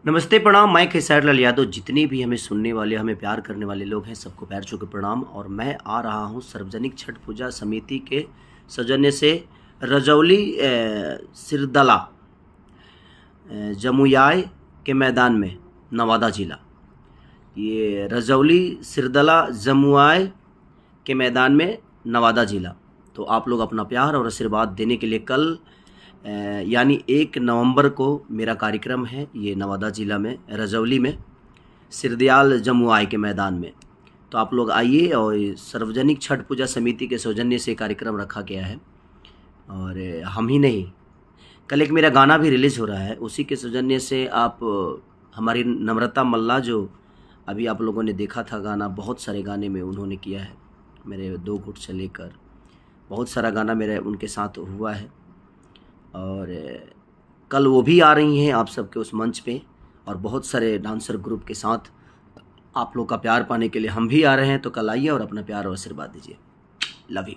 नमस्ते प्रणाम। मैं खेसारी लाल यादव। जितने भी हमें सुनने वाले, हमें प्यार करने वाले लोग हैं, सबको पैर छू के प्रणाम। और मैं आ रहा हूं सार्वजनिक छठ पूजा समिति के सौजन्य से रजौली सिरदला जमुयाय के मैदान में, नवादा जिला। ये रजौली सिरदला जमुयाय के मैदान में, नवादा जिला। तो आप लोग अपना प्यार और आशीर्वाद देने के लिए कल यानी 1 नवंबर को मेरा कार्यक्रम है। ये नवादा ज़िला में, रजौली में, सिरदयाल जमुयाय के मैदान में। तो आप लोग आइए। और सार्वजनिक छठ पूजा समिति के सौजन्य से कार्यक्रम रखा गया है। और हम ही नहीं, कल एक मेरा गाना भी रिलीज़ हो रहा है, उसी के सौजन्य से। आप हमारी नम्रता मल्ला, जो अभी आप लोगों ने देखा था गाना, बहुत सारे गाने में उन्होंने किया है। मेरे 2 घुट से लेकर बहुत सारा गाना मेरे उनके साथ हुआ है। और कल वो भी आ रही हैं आप सबके उस मंच पे, और बहुत सारे डांसर ग्रुप के साथ। आप लोग का प्यार पाने के लिए हम भी आ रहे हैं। तो कल आइए और अपना प्यार और आशीर्वाद दीजिए। Love you.